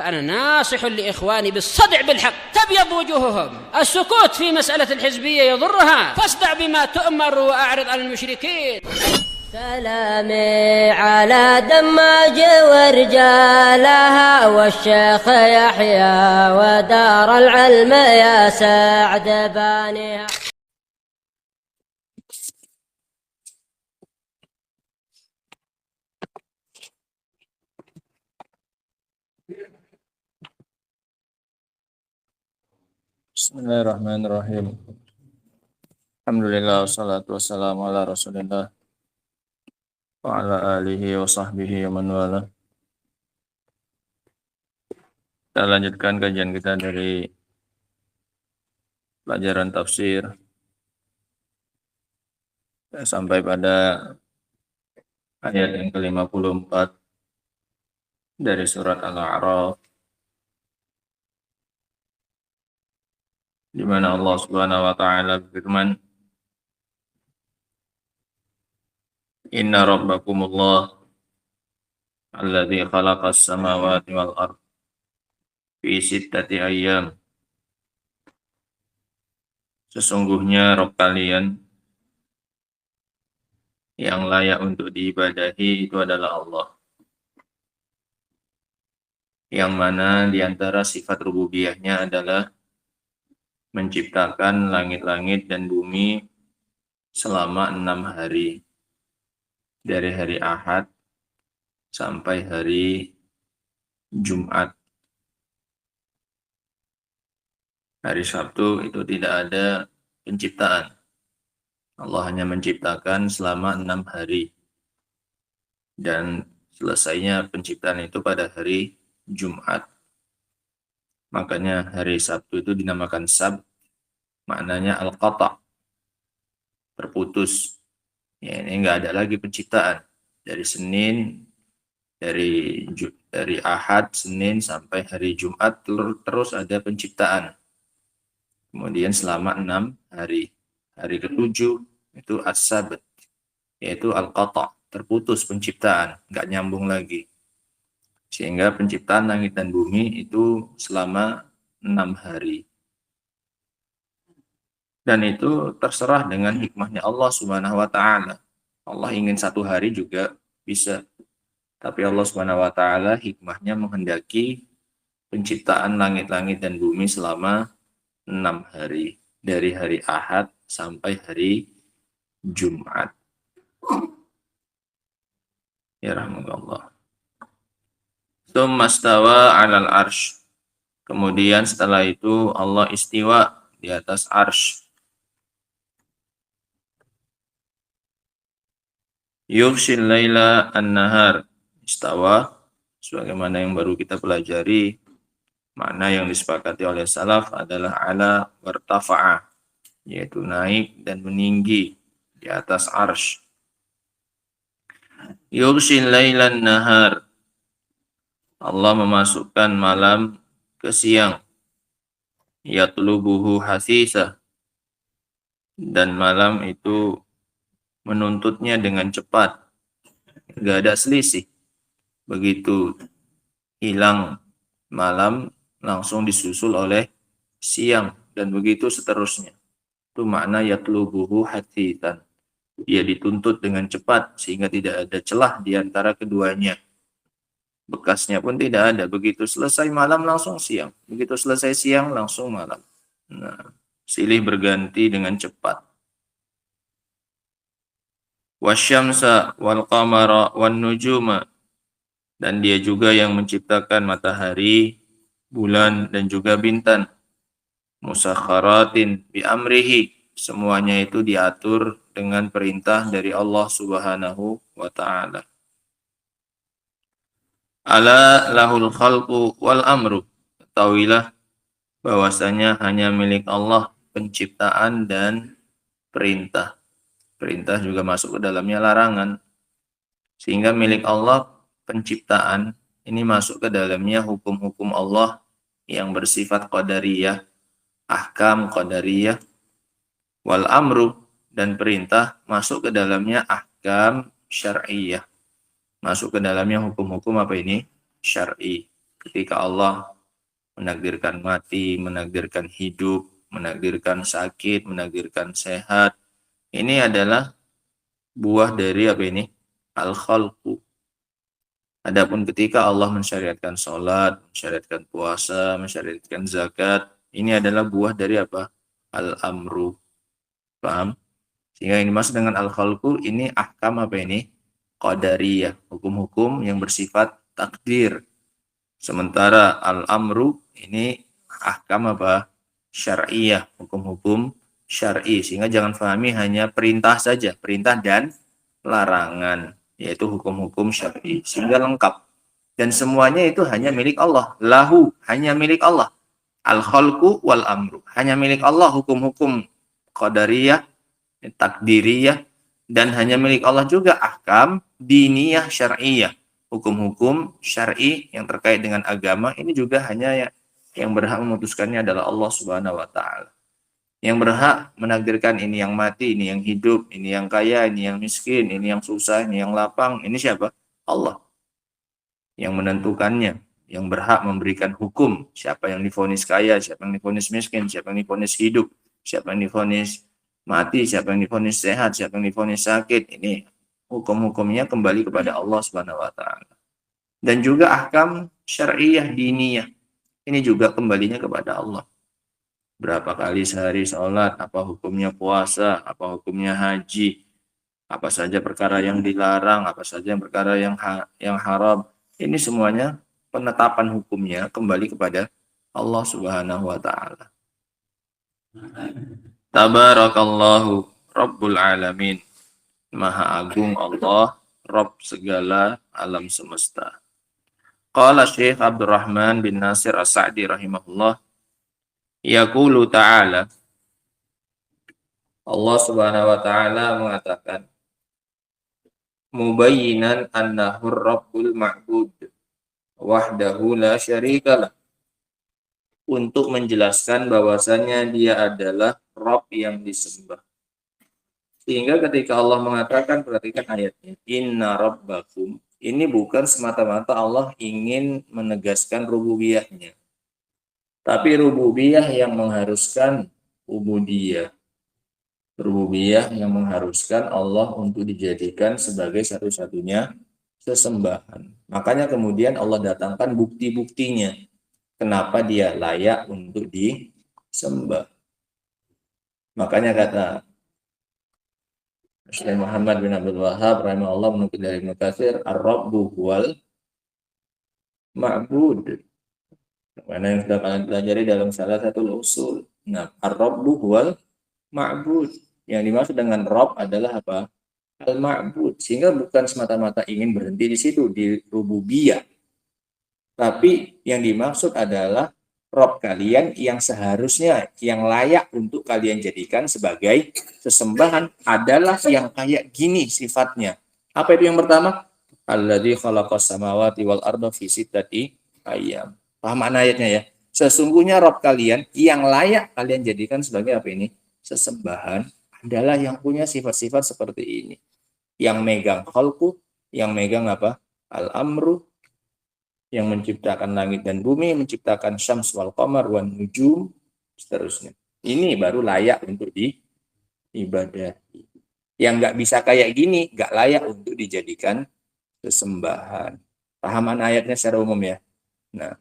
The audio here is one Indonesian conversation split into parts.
فأنا ناصح لإخواني بالصدع بالحق تبيض وجوههم. السكوت في مسألة الحزبية يضرها، فاصدع بما تؤمر وأعرض عن المشركين. سلامي على دماج ورجالها والشيخ يحيى ودار العلم يا سعد بانيها. Bismillahirrahmanirrahim. Alhamdulillah wassalatu wassalamu ala Rasulillah wa ala alihi wa sahbihi wa man wala. Kita lanjutkan kajian kita dari pelajaran tafsir sampai pada ayat yang ke-54 dari surat Al-A'raf, di mana Allah Subhanahu wa taala berfirman, Inna rabbakumullah alladzi khalaqas samawati wal ard fi sittati ayyam. Sesungguhnya Rabb kalian yang layak untuk diibadahi itu adalah Allah, yang mana di antara sifat rububiyahnya adalah menciptakan langit-langit dan bumi selama 6 hari, dari hari Ahad sampai hari Jumat. Hari Sabtu itu tidak ada penciptaan. Allah hanya menciptakan selama 6 hari. Dan selesainya penciptaan itu pada hari Jumat. Makanya hari Sabtu itu dinamakan Sabt, maknanya al-qata', terputus. Ya, ini enggak ada lagi penciptaan. Dari Senin, dari Ahad, Senin sampai hari Jumat terus ada penciptaan. Kemudian selama 6 hari. Hari ke-7 itu as-sabt, yaitu al-qata', terputus penciptaan, enggak nyambung lagi. Sehingga penciptaan langit dan bumi itu selama 6 hari. Dan itu terserah dengan hikmahnya Allah Subhanahu wa taala. Allah ingin 1 hari juga bisa. Tapi Allah Subhanahu wa taala hikmahnya menghendaki penciptaan langit-langit dan bumi selama 6 hari. Dari hari Ahad sampai hari Jumat. Ya rahmatullah. Tsummastawa 'alal arsy. Kemudian setelah itu Allah istiwa di atas arsy. Yughshil laila an-nahar. Istawa sebagaimana yang baru kita pelajari, makna yang disepakati oleh salaf adalah ala wartafa'a, yaitu naik dan meninggi di atas arsy. Yughshil laila an-nahar. Allah memasukkan malam ke siang. Yatlubuhu hasisa. Dan malam itu menuntutnya dengan cepat. Enggak ada selisih. Begitu hilang malam, langsung disusul oleh siang. Dan begitu seterusnya. Itu makna yatlubuhu hasisan. Dia dituntut dengan cepat sehingga tidak ada celah di antara keduanya. Bekasnya pun tidak ada. Begitu selesai malam langsung siang. Begitu selesai siang langsung malam. Nah, silih berganti dengan cepat. Wasyamsa wal qamara wan nujuma. Dan dia juga yang menciptakan matahari, bulan dan juga bintang. Musakharatin bi amrihi. Semuanya itu diatur dengan perintah dari Allah Subhanahu wa taala. Ala lahul khalqu wal amru. Ketahuilah bahwasanya hanya milik Allah penciptaan dan perintah. Perintah juga masuk ke dalamnya larangan. Sehingga milik Allah penciptaan ini masuk ke dalamnya hukum-hukum Allah yang bersifat qadariyah, ahkam qadariyah, wal amru, dan perintah masuk ke dalamnya ahkam syar'iyah. Masuk ke dalamnya hukum-hukum apa ini? Syar'i. Ketika Allah menakdirkan mati, menakdirkan hidup, menakdirkan sakit, menakdirkan sehat, ini adalah buah dari apa ini? Al-khalqu. Adapun ketika Allah mensyariatkan sholat, mensyariatkan puasa, mensyariatkan zakat, ini adalah buah dari apa? Al-amru. Paham? Sehingga ini masuk dengan al-khalqu, ini ahkam apa ini? Qadariyah, hukum-hukum yang bersifat takdir. Sementara al-amru ini ahkam apa? Syar'iyah, hukum-hukum syar'i. Sehingga jangan fahami hanya perintah saja, perintah dan larangan, yaitu hukum-hukum syar'i. Sehingga lengkap. Dan semuanya itu hanya milik Allah. Lahu, hanya milik Allah. Al-khalqu wal amru. Hanya milik Allah hukum-hukum qadariyah, takdiriyah, dan hanya milik Allah juga ahkam diniyah syar'iyah. Hukum-hukum syar'i yang terkait dengan agama ini juga hanya yang berhak memutuskannya adalah Allah Subhanahu wa taala. Yang berhak menakdirkan ini yang mati, ini yang hidup, ini yang kaya, ini yang miskin, ini yang susah, ini yang lapang. Ini siapa? Allah. Yang menentukannya, yang berhak memberikan hukum. Siapa yang divonis kaya, siapa yang divonis miskin, siapa yang divonis hidup, siapa yang divonis mati, siapa yang divonis sehat, siapa yang divonis sakit. Ini hukum-hukumnya kembali kepada Allah Subhanahu wa taala. Dan juga ahkam syar'iyah diniyah. Ini juga kembalinya kepada Allah. Berapa kali sehari sholat, apa hukumnya puasa, apa hukumnya haji, apa saja perkara yang dilarang, apa saja perkara yang haram. Ini semuanya penetapan hukumnya kembali kepada Allah Subhanahu wa taala. Tabarakallahu Rabbul Alamin. Maha Agung Allah, Rabb segala alam semesta. Qala Syekh Abdurrahman bin Nasir As-Sa'di rahimahullah, yaqulu ta'ala, Allah Subhanahu wa taala mengatakan, mubayyinan annahu Rabbul Ma'bud wahdahu la syarikalah, untuk menjelaskan bahwasanya dia adalah Rabb yang disembah. Sehingga ketika Allah mengatakan, perhatikan ayatnya, inna rabbakum, ini bukan semata-mata Allah ingin menegaskan rububiyahnya, tapi rububiyah yang mengharuskan ubudiyah, rububiyah yang mengharuskan Allah untuk dijadikan sebagai satu-satunya sesembahan. Makanya kemudian Allah datangkan bukti-buktinya kenapa dia layak untuk disembah. Makanya kata Syekh Muhammad bin Abdul Wahhab rahimahullah menukil dari Ibnu Katsir, ar-rabbu huwal ma'bud. Mana yang sudah kalian pelajari dalam salah satu usul. Nah, ar-rabbu huwal ma'bud. Yang dimaksud dengan Rabb adalah apa? Al-ma'bud. Sehingga bukan semata-mata ingin berhenti di situ, di rububiyah. Tapi yang dimaksud adalah Rabb kalian yang seharusnya, yang layak untuk kalian jadikan sebagai sesembahan adalah yang kayak gini sifatnya. Apa itu yang pertama? Alladzi khalaqas samawati wal arda fi sittati ayyam. Paham makna ayatnya ya? Sesungguhnya Rabb kalian yang layak kalian jadikan sebagai apa ini? Sesembahan adalah yang punya sifat-sifat seperti ini. Yang megang khalqu, yang megang apa? Al-amru, yang menciptakan langit dan bumi, menciptakan syams wal qamar wan nujum, seterusnya. Ini baru layak untuk diibadahi. Yang nggak bisa kayak gini, nggak layak untuk dijadikan sesembahan. Pahaman ayatnya secara umum ya. Nah,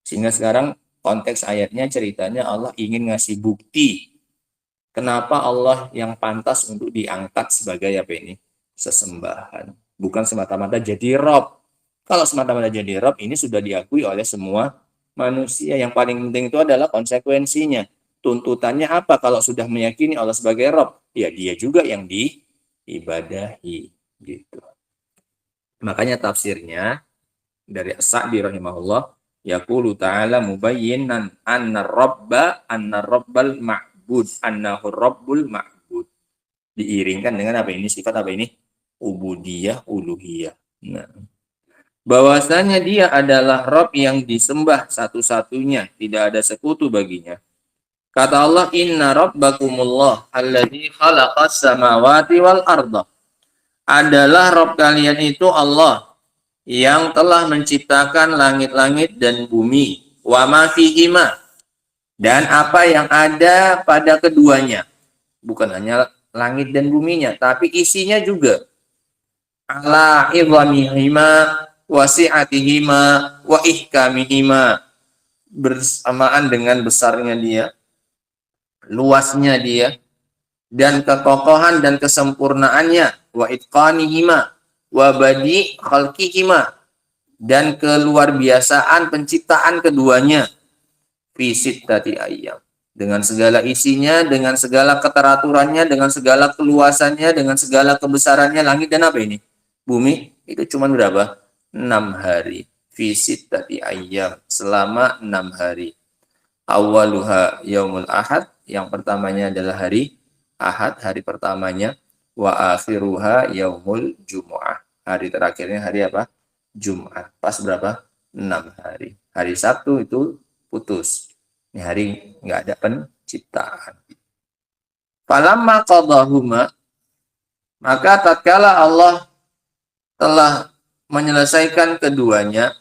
sehingga sekarang konteks ayatnya ceritanya Allah ingin ngasih bukti kenapa Allah yang pantas untuk diangkat sebagai apa ini? Sesembahan. Bukan semata-mata jadi Rabb. Kalau semata-mata jadi Rabb, ini sudah diakui oleh semua manusia. Yang paling penting itu adalah konsekuensinya. Tuntutannya apa kalau sudah meyakini Allah sebagai Rabb? Ya dia juga yang diibadahi. Gitu. Makanya tafsirnya dari As-Sa'di rahimahullah, yaqulu ta'ala mubayyinan anna rabbal ma'bud, annahu rabbul ma'bud. Diiringkan dengan apa ini? Sifat apa ini? Ubudiyah, uluhiyah. Nah, bahwasanya dia adalah Rabb yang disembah satu-satunya, tidak ada sekutu baginya. Kata Allah, inna rabbakumullah alladzi khalaqas samawati wal arda. Adalah Rabb kalian itu Allah yang telah menciptakan langit-langit dan bumi, wa ma fihima, dan apa yang ada pada keduanya. Bukan hanya langit dan buminya, tapi isinya juga. Ala idhamihima wa si'atihima wa ihkamihima, bersamaan dengan besarnya dia, luasnya dia, dan kekokohan dan kesempurnaannya, wa itqanihima wa badi khalqihima, dan keluar biasaan penciptaan keduanya, fi sittati ayyam, dengan segala isinya, dengan segala keteraturannya, dengan segala keluasannya, dengan segala kebesarannya. Langit dan apa ini? Bumi itu cuma berapa? 6 hari. Fi sittati ayyam, selama 6 hari. Awaluha yaumul ahad, yang pertamanya adalah hari Ahad, hari pertamanya. Wa akhiruha yaumul jumu'ah, hari terakhirnya hari apa? Jumat. Pas berapa? 6 hari. Hari Sabtu itu putus. Ini hari nggak ada penciptaan. Falamma qadahuma, maka tatkala Allah telah menyelesaikan keduanya,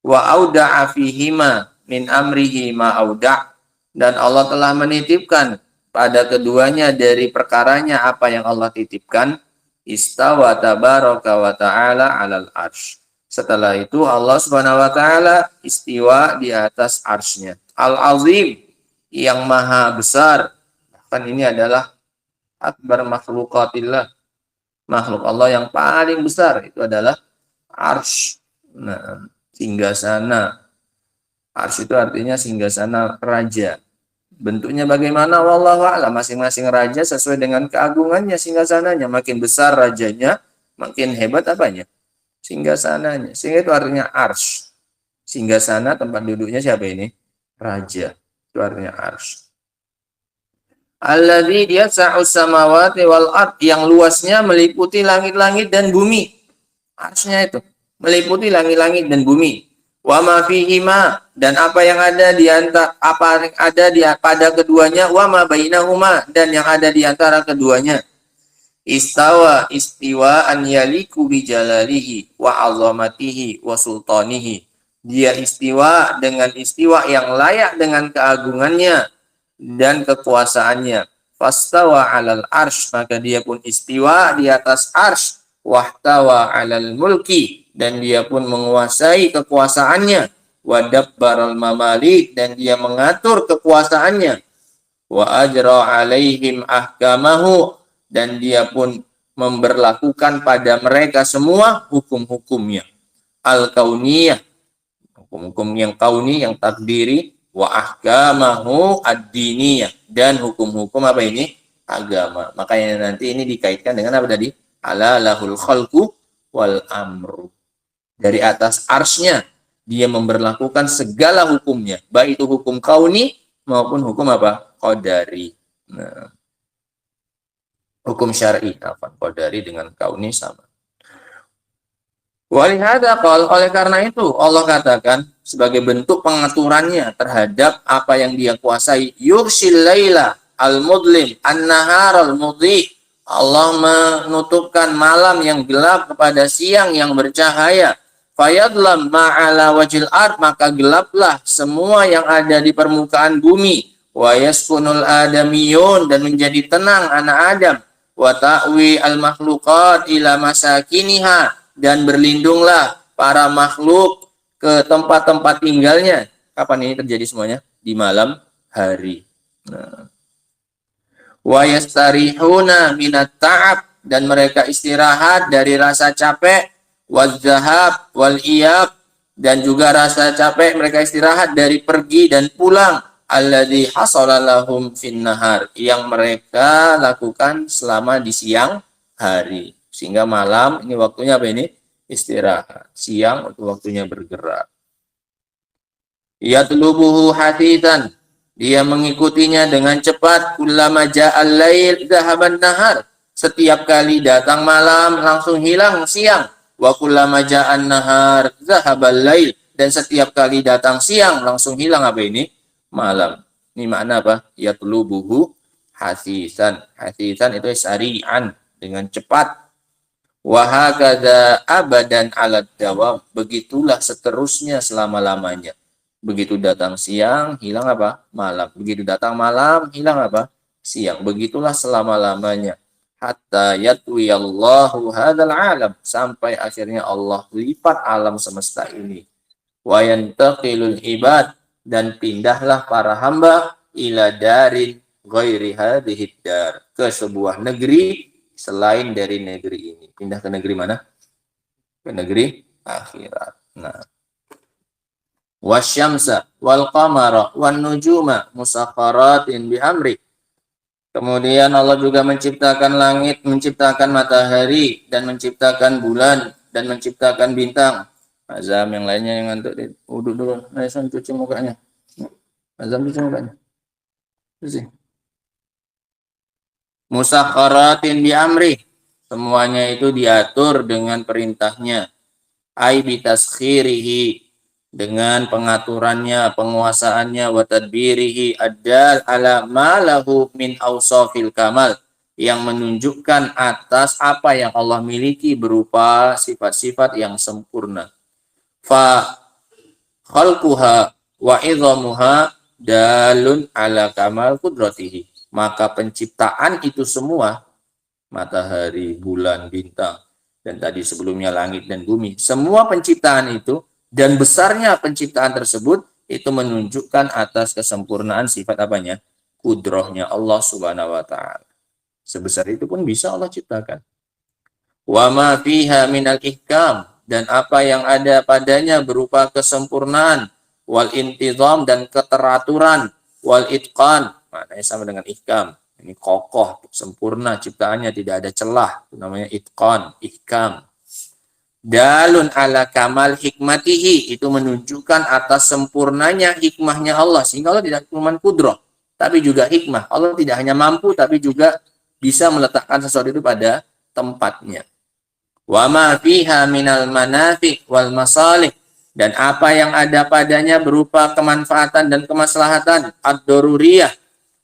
wa auda'a fihima min amrihi ma auda', dan Allah telah menitipkan pada keduanya dari perkaranya apa yang Allah titipkan, istawa tabaraka wa ta'ala 'alal arsy. Setelah itu Allah Subhanahu wa taala istiwa di atas arsy-Nya. Al-Azim, yang maha besar. Bahkan ini adalah akbar makhluqatillah. Makhluk Allah yang paling besar itu adalah arsy. Nah, singgasana. Arsy itu artinya singgasana raja. Bentuknya bagaimana? Wallahu a'lam. Masing-masing raja sesuai dengan keagungannya singgasananya. Makin besar rajanya, makin hebat apanya? Singgasananya. Sehingga itu artinya arsy. Singgasana, tempat duduknya siapa ini? Raja. Itu artinya arsy. Alladzi yas'u samawati wal ard, yang luasnya meliputi langit-langit dan bumi. Arsy-nya itu meliputi langit-langit dan bumi. Wa ma fihima, dan apa yang ada di antara, apa yang ada di pada keduanya, wa ma bainahuma, dan yang ada di antara keduanya. Istawa istiwaan yaliku bi jalalihi wa 'azamatihi wa sultanihi. Dia istiwa dengan istiwa yang layak dengan keagungannya dan kekuasaannya. Fastawa 'alal arsy, maka dia pun istiwa di atas arsy. Wahtawa 'alal mulki, dan dia pun menguasai kekuasaannya. Wadabbaral mamalik, dan dia mengatur kekuasaannya. Wa ajra 'alaihim ahkamahu, dan dia pun memberlakukan pada mereka semua hukum-hukumnya. Al-kauniyah, hukum-hukum yang kauni, yang takdiri. Wa ahkamahu ad-diniyah, dan hukum-hukum apa ini? Agama. Makanya nanti ini dikaitkan dengan apa tadi? Ala lahul khalqu wal amru. Dari atas arsy-Nya dia memberlakukan segala hukumnya, baik itu hukum kauni maupun hukum apa? Qadari. Nah, hukum syar'i, qadari dengan kauni sama. Walihada qol, oleh karena itu Allah katakan sebagai bentuk pengaturannya terhadap apa yang dia kuasai, yursil laila al-mudlim an-nahar al-mudhi. Allah menutupkan malam yang gelap kepada siang yang bercahaya. Fayadlam ma'ala wajil ard, maka gelaplah semua yang ada di permukaan bumi. Wa yaskunul adamiyun, dan menjadi tenang anak Adam. Wa ta'wi al-makhluqat ila masakiniha, dan berlindunglah para makhluk ke tempat-tempat tinggalnya. Kapan ini terjadi semuanya? Di malam hari. Nah. Wa yastarihuna minat ta'ab, dan mereka istirahat dari rasa capek. Wazahab wal iyab, dan juga rasa capek mereka istirahat dari pergi dan pulang. Alladzi hasala lahum fin nahar, yang mereka lakukan selama di siang hari. Sehingga malam ini waktunya apa ini? Istirahat. Siang untuk waktunya bergerak. Yatlubuhu hatitan, dia mengikutinya dengan cepat. Kullama ja'al lail dhahaban nahar, setiap kali datang malam langsung hilang siang. Wa kullama ja'an nahar dhahabal lail, dan setiap kali datang siang langsung hilang apa ini? Malam. Ini makna apa? Yatlubuhu hasisan. Hasisan itu sari'an, dengan cepat. Wa hakadza abadan 'alad dawam. Begitulah seterusnya selama-lamanya. Begitu datang siang, hilang apa? Malam. Begitu datang malam, hilang apa? Siang. Begitulah selama-lamanya. Hatta yatwiyallahu hadzal alam. Sampai akhirnya Allah lipat alam semesta ini. Wa yantaqilul ibad. Dan pindahlah para hamba ila darin ghairi hadhihi dar. Ke sebuah negeri selain dari negeri ini. Pindah ke negeri mana? Ke negeri akhirat. Nah. Wasyamsa wal qamara wan nujuma musakharatin biamri. Kemudian Allah juga menciptakan langit, menciptakan matahari, dan menciptakan bulan, dan menciptakan bintang. Azam yang lainnya yang ngantuk, uduk dulu. Ayo cuci mukanya. Azam cuci mukanya. Cuci. Musakharatin biamri. Semuanya itu diatur dengan perintahnya. Ai bitaskhirihi. Dengan pengaturannya, penguasaannya, wa tadbirihi addal ala ma lahu min awsafil kamal, yang menunjukkan atas apa yang Allah miliki berupa sifat-sifat yang sempurna. Fa khalquha wa idhamuha dalun ala kamal qudratihi. Maka penciptaan itu semua, matahari, bulan, bintang, dan tadi sebelumnya langit dan bumi, semua penciptaan itu dan besarnya penciptaan tersebut itu menunjukkan atas kesempurnaan sifat apanya? Kudrohnya Allah Subhanahu wa taala. Sebesar itu pun bisa Allah ciptakan. Wa ma fiha minal ihkam, dan apa yang ada padanya berupa kesempurnaan, wal intizam, dan keteraturan, wal itqan, maknanya sama dengan ihkam. Ini kokoh, sempurna ciptaannya, tidak ada celah, itu namanya itqan, ihkam. Dalun ala kamal hikmatihi, itu menunjukkan atas sempurnanya hikmahnya Allah, sehingga Allah tidak cuma kudroh tapi juga hikmah. Allah tidak hanya mampu tapi juga bisa meletakkan sesuatu itu pada tempatnya. Wa ma fiha minal manafi wal masalih, dan apa yang ada padanya berupa kemanfaatan dan kemaslahatan ad-daruriyah,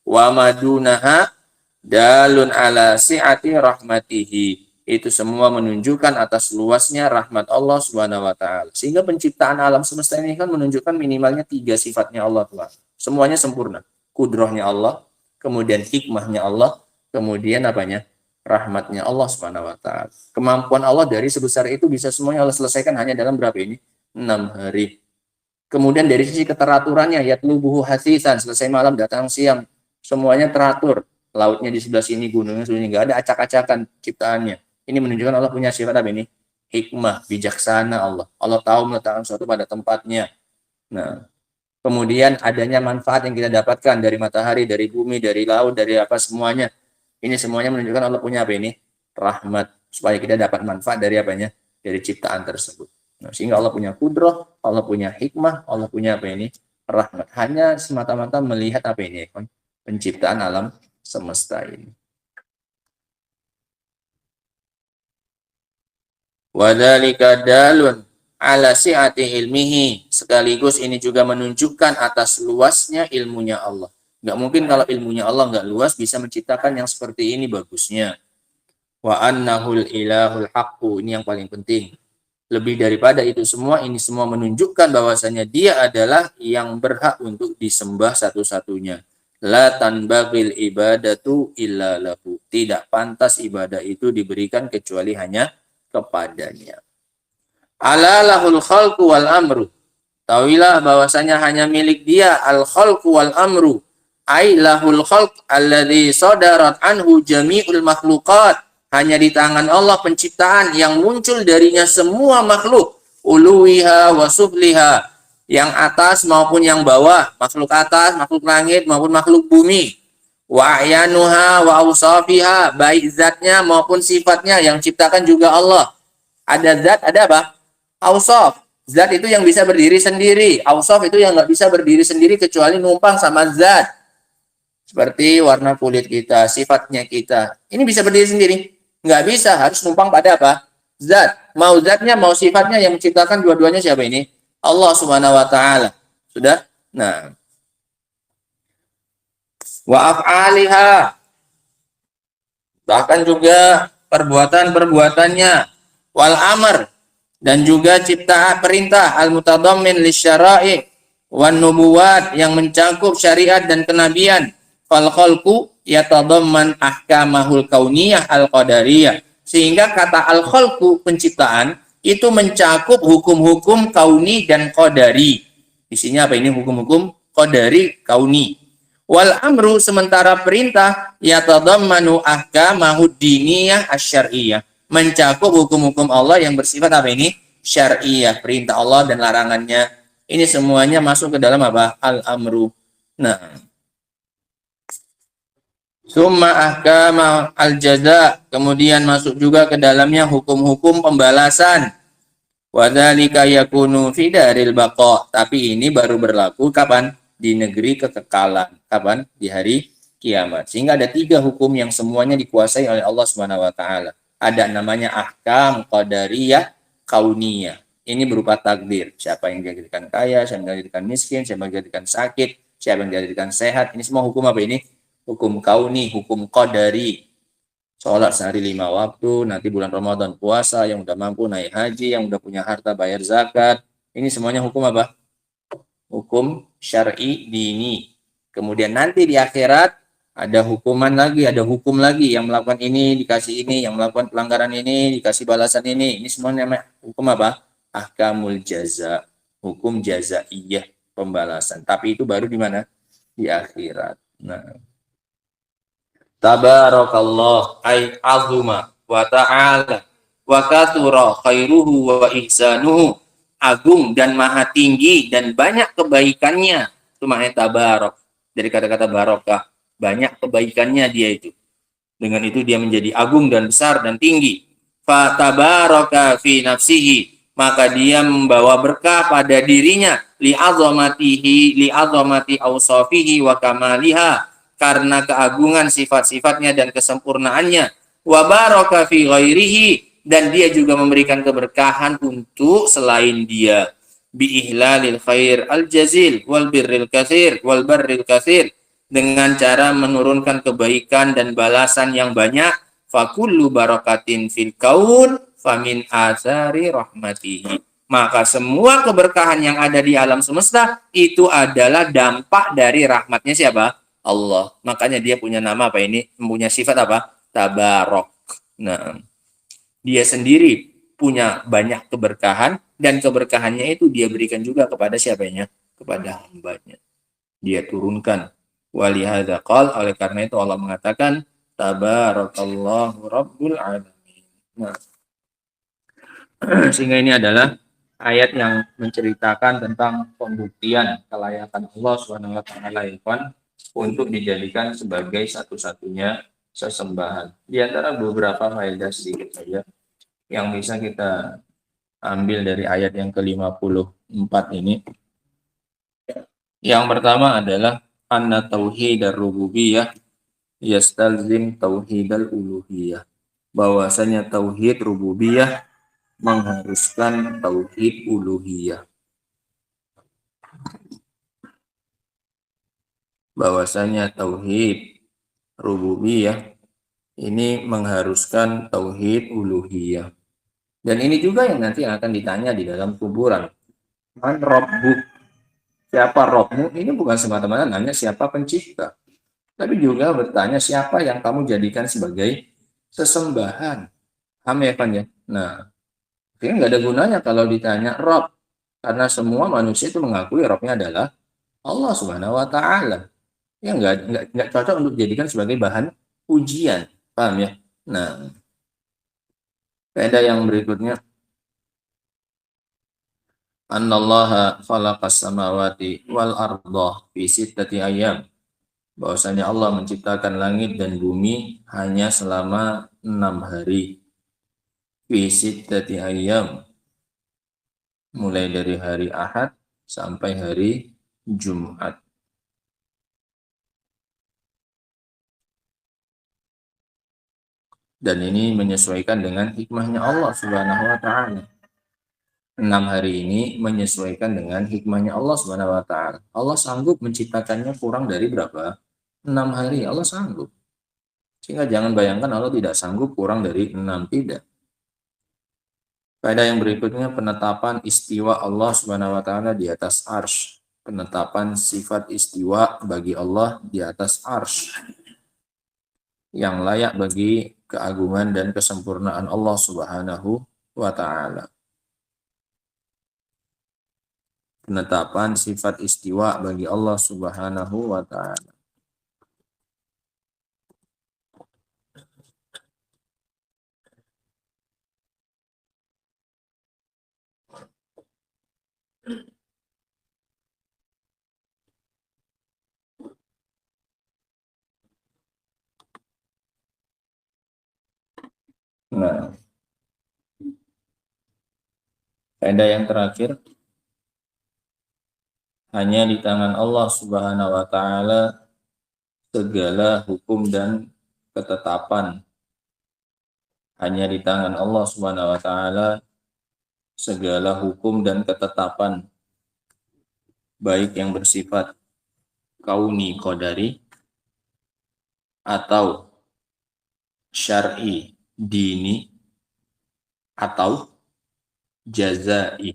wa madunaha dalun ala si'ati rahmatihi, itu semua menunjukkan atas luasnya rahmat Allah Subhanahu wa taala. Sehingga penciptaan alam semesta ini kan menunjukkan minimalnya 3 sifatnya Allah Tuhan. Semuanya sempurna. Kudrohnya Allah, kemudian hikmahnya Allah, kemudian apanya? Rahmatnya Allah Subhanahu wa taala. Kemampuan Allah dari sebesar itu bisa semuanya Allah selesaikan hanya dalam berapa ini? 6 hari. Kemudian dari sisi keteraturannya, yatlubuhu hasisan, selesai malam datang siang, semuanya teratur. Lautnya di sebelah sini, gunungnya sebelah sini, enggak ada acak-acakan ciptaannya. Ini menunjukkan Allah punya sifat apa ini? Hikmah, bijaksana Allah. Allah tahu meletakkan sesuatu pada tempatnya. Nah, kemudian adanya manfaat yang kita dapatkan dari matahari, dari bumi, dari laut, dari apa semuanya. Ini semuanya menunjukkan Allah punya apa ini? Rahmat, supaya kita dapat manfaat dari apanya? Dari ciptaan tersebut. Nah, sehingga Allah punya kudroh, Allah punya hikmah, Allah punya apa ini? Rahmat. Hanya semata-mata melihat apa ini? Penciptaan alam semesta ini. Wadzalika dalun ala si'ati ilmihi, sekaligus ini juga menunjukkan atas luasnya ilmunya Allah. Enggak mungkin kalau ilmunya Allah enggak luas bisa menciptakan yang seperti ini bagusnya. Wa annahul ilahul haqqu, ini yang paling penting. Lebih daripada itu semua, ini semua menunjukkan bahwasanya dia adalah yang berhak untuk disembah satu-satunya. La tanbaghil ibadatu illa lahu, tidak pantas ibadah itu diberikan kecuali hanya kepadanya. Ala lahul khalqu wal amru, tahuilah bahwasanya hanya milik dia al khalqu wal amru, ai lahul khalq alladzi sadarat anhu jami'ul makhluqat, hanya di tangan Allah penciptaan yang muncul darinya semua makhluk, uluwiha wa sufliha, yang atas maupun yang bawah, makhluk atas, makhluk langit maupun makhluk bumi. Wa ayanuha wa awsafiha, baik zatnya maupun sifatnya yang ciptakan juga Allah. Ada zat, ada apa? Awsaf. Zat itu yang bisa berdiri sendiri. Awsaf itu yang nggak bisa berdiri sendiri kecuali numpang sama zat. Seperti warna kulit kita, sifatnya kita. Ini bisa berdiri sendiri? Nggak bisa, harus numpang pada apa? Zat. Mau zatnya, mau sifatnya, yang menciptakan dua-duanya siapa ini? Allah Subhanahu wa taala. Sudah? Nah. Wa af'aliha, bahkan juga perbuatan-perbuatannya, wal amr, dan juga cipta perintah al-mutadammin lisyara'i wan nubuwat, yang mencakup syariat dan kenabian. Fal khalqu yatadamman ahkamahul kauniyah al-qadariyah. Sehingga kata al-khalqu, penciptaan, itu mencakup hukum-hukum kauni dan qadari. Isinya apa ini? Hukum-hukum qadari kauni. Wal amru, sementara perintah, yatadammanu ahkamahud diniyah asyariyah, mencakup hukum-hukum Allah yang bersifat apa ini? Syar'iyah, perintah Allah dan larangannya. Ini semuanya masuk ke dalam apa? Al-amru. Nah, summa ahkama al-jaza, kemudian masuk juga ke dalamnya hukum-hukum pembalasan. Wadzalika yakunu fi daril baqa, tapi ini baru berlaku kapan? Di negeri kekekalan. Kapan? Di hari kiamat. Sehingga ada 3 hukum yang semuanya dikuasai oleh Allah Subhanahu wa taala. Ada namanya ahkam qadariyah kauniyah. Ini berupa takdir. Siapa yang dijadikan kaya, siapa yang dijadikan miskin, siapa yang dijadikan sakit, siapa yang dijadikan sehat. Ini semua hukum apa ini? Hukum kauni, hukum qadari. Sholat sehari 5 waktu, nanti bulan Ramadan puasa, yang udah mampu naik haji, yang udah punya harta bayar zakat. Ini semuanya hukum apa? Hukum syar'i dini. Kemudian nanti di akhirat ada hukuman lagi, ada hukum lagi, yang melakukan ini dikasih ini, yang melakukan pelanggaran ini dikasih balasan ini. Ini semuanya hukum apa? Ahkamul jaza, hukum jazaiyah, pembalasan. Tapi itu baru di mana? Di akhirat. Nah, tabarakallah ay azuma wa ta'ala wa kathura khairuhu wa ihsanuhu, agung dan maha tinggi dan banyak kebaikannya. Itu maknanya tabarak, dari kata-kata barokah, banyak kebaikannya dia itu. Dengan itu dia menjadi agung dan besar dan tinggi. Fa tabaraka fi nafsihi, maka dia membawa berkah pada dirinya, li azamati awsafihi wa kamaliha, karena keagungan sifat-sifatnya dan kesempurnaannya. Wa baraka fi ghairihi, dan dia juga memberikan keberkahan untuk selain dia. Bi ihlalil khair al jazil wal birril katsir wal barril katsir, dengan cara menurunkan kebaikan dan balasan yang banyak. Fakullu barakatin fil kaun famin athari rahmatihi, maka semua keberkahan yang ada di alam semesta itu adalah dampak dari rahmatnya siapa? Allah. Makanya dia punya nama apa ini? Punya sifat apa? Tabarok. Nah, dia sendiri punya banyak keberkahan, dan keberkahannya itu dia berikan juga kepada siapanya? Kepada hambanya. Dia turunkan. Walihadza qala, oleh karena itu Allah mengatakan tabarakallahu rabbul alamin. Nah, sehingga ini adalah ayat yang menceritakan tentang pembuktian kelayakan Allah Subhanahu wa taala untuk dijadikan sebagai satu-satunya sesembahan. Di antara beberapa faedah sedikit saja yang bisa kita ambil dari ayat yang ke-54 ini. Yang pertama adalah anna tauhidar rububiyah yastalzim tauhidal uluhiyah. Bahwasanya tauhid rububiyah mengharuskan tauhid uluhiyah. Bahwasanya tauhid rububiyah ini mengharuskan tauhid uluhiyah. Dan ini juga yang nanti akan ditanya di dalam kuburan. Man rabbuk? Siapa Rabbmu? Ini bukan semata-mata nanya siapa pencipta, tapi juga bertanya siapa yang kamu jadikan sebagai sesembahan. Paham ya, Pan ya? Nah, nggak ada gunanya kalau ditanya Rabb, karena semua manusia itu mengakui Rabbnya adalah Allah Subhanahu wa taala. Ya nggak cocok untuk dijadikan sebagai bahan ujian. Paham ya? Nah, faedah yang berikutnya, annallaha khalaqas samawati wal arda fi sittati ayyam. Bahwasanya Allah menciptakan langit dan bumi hanya selama 6 hari. Fi sittati ayyam, mulai dari hari Ahad sampai hari Jumat. Dan ini menyesuaikan dengan hikmahnya Allah Subhanahu wa taala. 6 hari ini menyesuaikan dengan hikmahnya Allah Subhanahu wa taala. Allah sanggup menciptakannya kurang dari berapa? 6 hari. Allah sanggup. Sehingga jangan bayangkan Allah tidak sanggup kurang dari 6, tidak. Faedah yang berikutnya penetapan istiwa Allah Subhanahu wa taala di atas arsy. Penetapan sifat istiwa bagi Allah di atas arsy yang layak bagi keagungan dan kesempurnaan Allah Subhanahu wa taala. Penetapan sifat istiwa bagi Allah Subhanahu wa taala. Nah, faedah yang terakhir, hanya di tangan Allah Subhanahu wa taala segala hukum dan ketetapan. Hanya di tangan Allah Subhanahu wa taala segala hukum dan ketetapan, baik yang bersifat kauni qadari atau syar'i dini atau jazai,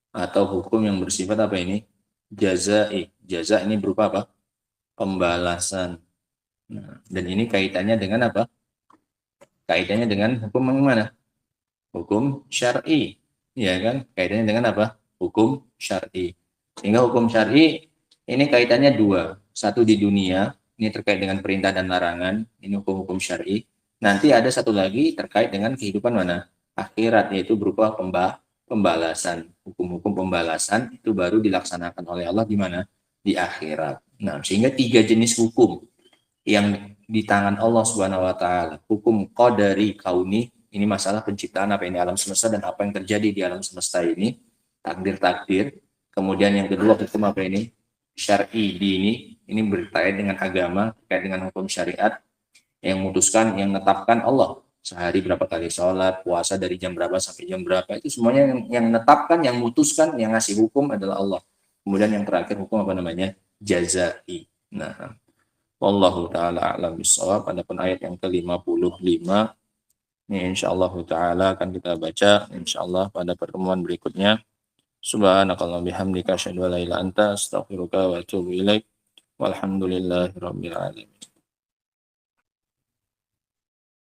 atau hukum yang bersifat apa ini? Jazai. Jaza ini berupa apa? Pembalasan. Nah, dan ini kaitannya dengan apa? Kaitannya dengan hukum yang mana? Hukum syar'i, ya kan? Kaitannya dengan apa? Hukum syar'i. Sehingga hukum syar'i ini kaitannya dua. Satu di dunia, ini terkait dengan perintah dan larangan, ini hukum-hukum syar'i. Nanti ada satu lagi terkait dengan kehidupan mana? Akhirat, yaitu berupa pembalasan. Hukum-hukum pembalasan itu baru dilaksanakan oleh Allah di mana? Di akhirat. Nah, sehingga tiga jenis hukum yang di tangan Allah Subhanahu wa taala. Hukum qadari kauni, ini masalah penciptaan apa ini alam semesta dan apa yang terjadi di alam semesta ini, takdir-takdir. Kemudian yang kedua hukum apa ini? Syar'i dini, ini berkait dengan agama, terkait dengan hukum syariat yang memutuskan, yang menetapkan Allah. Sehari berapa kali sholat, puasa dari jam berapa sampai jam berapa, itu semuanya yang menetapkan, yang memutuskan, yang ngasih hukum adalah Allah. Kemudian yang terakhir hukum apa namanya? Jazai. Nah, wallahu ta'ala a'lam bishawab. Adapun ayat yang ke-55 ini insyaallah ta'ala akan kita baca insyaallah pada pertemuan berikutnya. Subhanakallah bihamdika asyhadu an la ilaha illa anta astaghfiruka wa atubu ilaik. Walhamdulillahirabbil alamin.